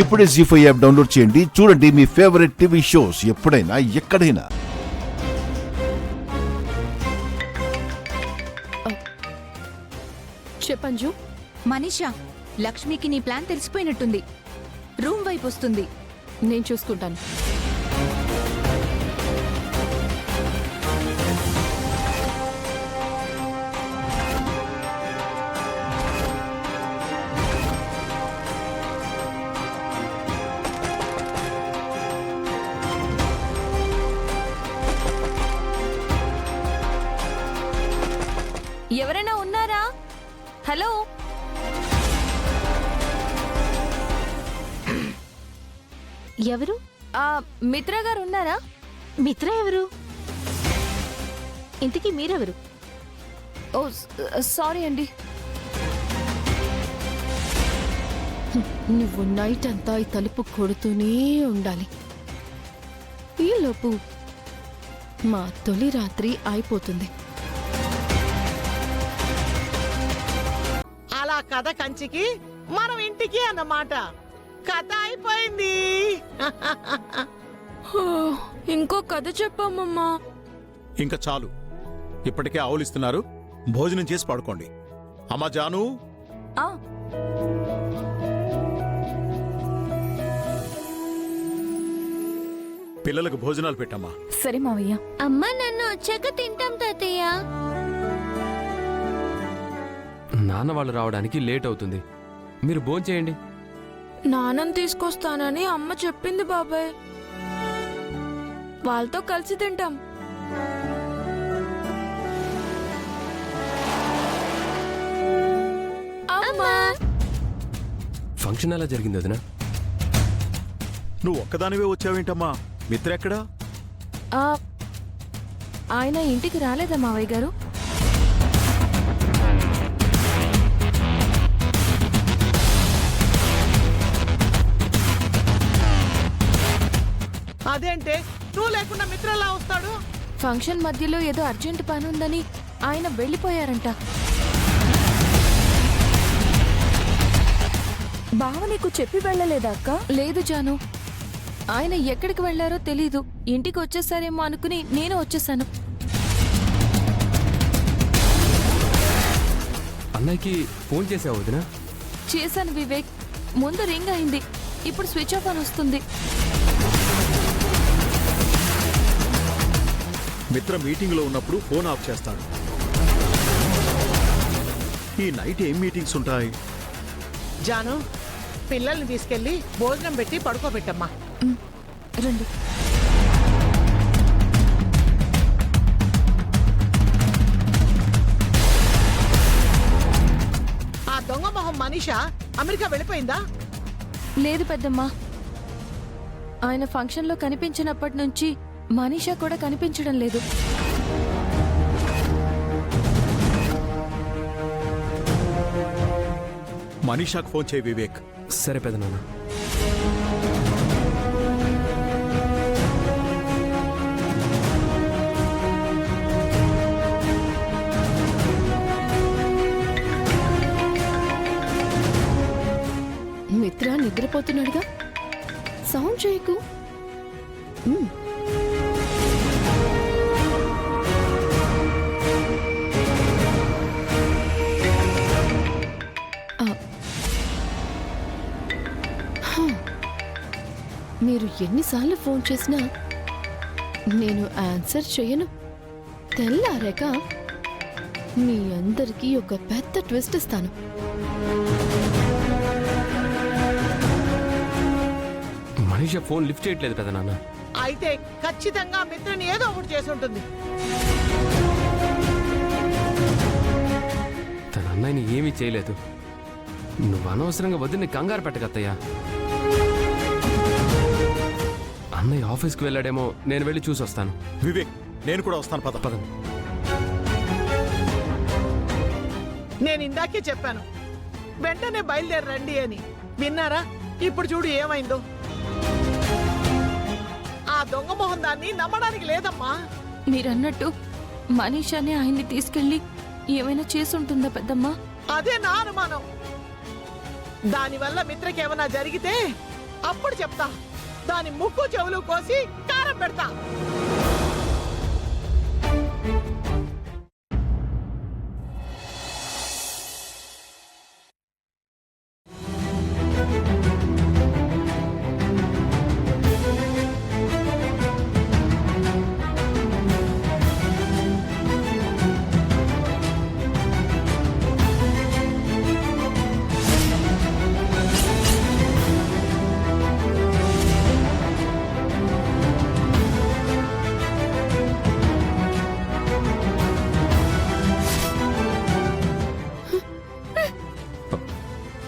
ఇప్పుడే జీ5 app download చేయండి. చూడండి మీ ఫేవరెట్ టీవీ షోస్ ఎప్పుడైనా ఎక్కడైనా. చెప్పంజు. మనీషా, లక్ష్మికి నీ ప్లాన్ తెలిసిపోయినట్టుంది. రూమ్ వైపు వస్తుంది. నేను చూసుకుంటాను. ఎవరైనా ఉన్నారా? హలో. ఎవరు? మిత్ర గారు ఉన్నారా? మిత్ర ఎవరు? ఇంతకీ మీరెవరు? ఓ సారీ అండి. నువ్వు నైట్ అంతా ఈ తలుపు కొడుతూనే ఉండాలి. ఈలోపు మా తొలి రాత్రి అయిపోతుంది. అలా కథ కంచికి మనం ఇంటికి అన్నమాట. కథ అయిపోయింది. ఇంకో కథ చెప్పమ్మమ్మా. ఇంకా చాలు. ఇప్పటికే ఆవులిస్తున్నారు. భోజనం చేసి పడుకోండి. అమ్మా జాను, పిల్లలకు భోజనాలు పెట్టమ్మా. సరే మావయ్య. అమ్మా, నన్ను వచ్చాక తింటాం తాతయ్య. నాన్న వాళ్ళు రావడానికి లేట్ అవుతుంది. మీరు భోంచేయండి. నాన్నని తీసుకొస్తానని అమ్మ చెప్పింది బాబాయ్. వాళ్ళతో కలిసి తింటాం. అమ్మా, ఫంక్షన్ ఎలా జరిగింది వదినా? నువ్వు ఒక్కదానివే వచ్చావేంటమ్మా? మిత్ర ఎక్కడా? ఆయన ఇంటికి రాలేదా మావయ్య గారు? అదేంటే నువ్వు లేకుండా మిత్రలా వస్తాడు? ఫంక్షన్ మధ్యలో ఏదో అర్జెంట్ పని ఉందని ఆయన వెళ్ళిపోయారంట. బావ నీకు చెప్పి వెళ్ళలేదా అక్క? లేదు జాను, ఆయన ఎక్కడికి వెళ్లారో తెలీదు. ఇంటికి వచ్చేసారేమో అనుకుని నేను వచ్చేసాను. అన్నయ్యకి ఫోన్ చేసావు వదినా? చేశాను వివేక్. ముందు రింగ్ అయింది, ఇప్పుడు స్విచ్ ఆఫ్ అని వస్తుంది. మిత్ర మీటింగ్ లో ఉన్నప్పుడు ఫోన్ ఆఫ్ చేస్తాడు. ఈ నైట్ ఏం మీటింగ్స్ ఉంటాయి? జాను, పిల్లల్ని తీసుకెళ్లి భోజనం పెట్టి పడుకోబెట్టమ్మా. రండి. ఆ దొంగ మొహం మనీషా అమెరికా వెళ్ళిపోయిందా? లేదు పెద్దమ్మా, ఆయన ఫంక్షన్లో కనిపించినప్పటి నుంచి మనీషా కూడా కనిపించడం లేదు. మనీషాకు ఫోన్ చేయి వివేక్. సరే పెదనాన్న. మిత్ర నిద్రపోతున్నాడుగా, సౌండ్ చేయకు. మీరు ఎన్నిసార్లు ఫోన్ చేసినా నేను ఆన్సర్ చేయను. తెల్లారాక మీ అందరికీ ఒక పెద్ద ట్విస్ట్ ఇస్తాను. మనీషా ఫోన్ లిఫ్ట్ చేయట్లేదు పెదనాన్న. అయితే ఖచ్చితంగా మిత్రని ఏదో ఒకటి చేసి ఉంటుంది. తన అన్నయ్యని ఏమీ చేయలేదు. నువ్వు అనవసరంగా వదిలిని కంగారు పెట్టగత్తయ్యా. అన్నయ్య ఆఫీస్కి వెళ్ళాడేమో, నేను వెళ్ళి చూసి వస్తాను. వివేక్, నేను కూడా వస్తాను. పద పదండి. నేను ఇందాకే చెప్పాను, వెంటనే బయలుదేరి రండి అని. విన్నారా? ఇప్పుడు చూడు ఏమైందో. ఆ దొంగ మొహం దాన్ని నమ్మడానికి లేదమ్మా. మీరన్నట్టు మనీషానే ఆయన్ని తీసుకెళ్లి ఏమైనా చేసుంటుందా పెద్దమ్మా? అదే నా అనుమానం. దానివల్ల మిత్రకేమైనా జరిగితే అప్పుడు చెప్తా. దాని ముక్కు చెవులు కోసి కారం పెడతా.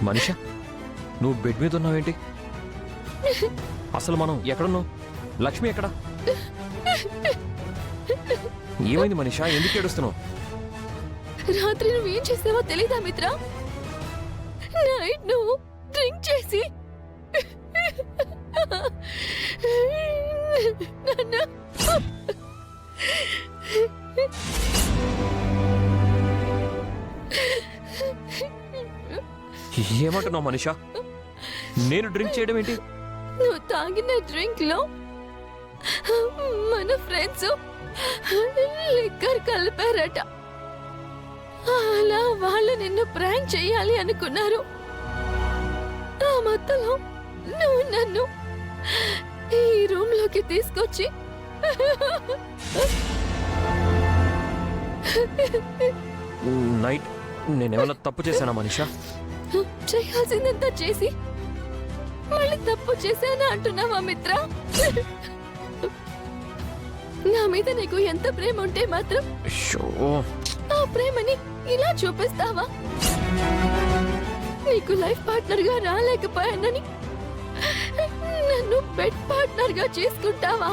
మనిషా, నువ్వు బెడ్ మీద ఉన్నావేంటి? అసలు మనం ఎక్కడున్నావు? లక్ష్మి ఎక్కడ? ఏమైంది మనిషా, ఎందుకు ఏడుస్తున్నావు? రాత్రి నువ్వేం చేసావో తెలీదా మిత్ర? నైట్ నువ్వు డ్రింక్ చేసి నన్ను ఏమంటున్నావు మనిషా? నేను డ్రింక్ చేయడం ఏంటి? నువ్వు తాగిన డ్రింక్ లో మన ఫ్రెండ్స్ లిక్కర్ కలిపారట. అలా వాళ్ళు నిన్ను ప్రాంక్ చేయాలి అనుకున్నారు. ఆ మత్తులో నువ్వు నన్ను ఈ రూమ్ లోకి తీసుకొచ్చి నైట్ నేనేమన్నా తప్పు చేశానా మనిషా? చేయాల్సిందంతా చేసి మళ్ళీ తప్పు చేశానా అంటున్నావా మిత్ర? నా మీద నీకు ఎంత ప్రేమ ఉంటే మాత్రం షో, ఆ ప్రేమని ఇలా చూపిస్తావా? నీకు లైఫ్ పార్ట్నర్ గా రాలేకపోయానని నన్ను బెడ్ పార్ట్నర్ గా చేసుకుంటావా?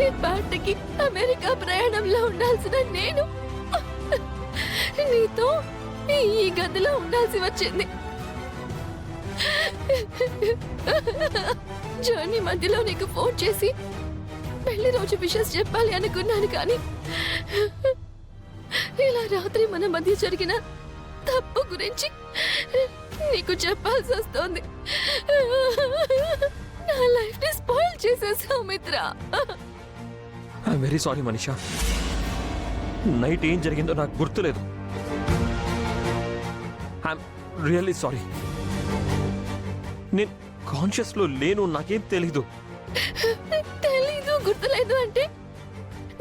ఈ పార్టీకి అమెరికా ప్రయాణంలో ఉండాల్సిన నేను నీతో ఈ గదిలో ఉండాల్సి వచ్చింది. జర్నీ మధ్యలో నీకు ఫోన్ చేసి పెళ్లి రోజు విషెస్ చెప్పాలి అనుకున్నాను, కానీ ఇలా రాత్రి మన మధ్య జరిగిన తప్పు గురించి నీకు చెప్పాల్సి వస్తోంది. నా లైఫ్ ని స్పాయిల్ చేసేసావు మిత్ర. I'm very sorry Manisha. Night ఏం జరిగిందో నాకు గుర్తులేదు. I'm really sorry. నేను కాన్షియస్ లో లేను, నాకేం తెలీదు. తెలీదు, గుర్తులేదు అంటే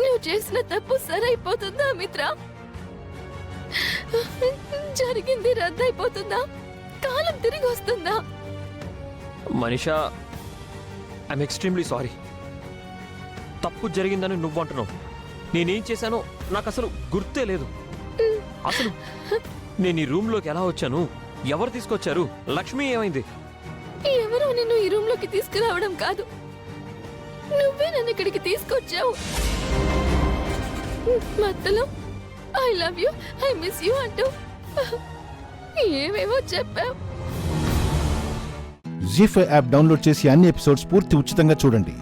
నువ్వు చేసిన తప్పు సరైపోతుందా మిత్ర? జరిగింది రద్దయిపోతుందా? కాలం తిరిగి వస్తుందా? Manisha, I'm extremely sorry. తప్పు జరిగిందని నువ్వు అంటున్నావు. నేనేం చేశానో నాకు అసలు గుర్తే లేదు. అసలు నేను ఈ రూమ్ లోకి ఎలా వచ్చాను? ఎవరు తీసుకొచ్చారు? లక్ష్మి ఏమైంది? ఎవరో నిన్ను ఈ రూమ్ లోకి తీసుకురావడం కాదు, నువ్వే నన్ను ఇక్కడికి తీసుకొచ్చావు. మధ్యలో I love you, I miss you అంటూ ఏవేవో చెప్పావు. జీ5 యాప్ డౌన్లోడ్ చేసి అన్ని ఎపిసోడ్స్ పూర్తి ఉచితంగా చూడండి.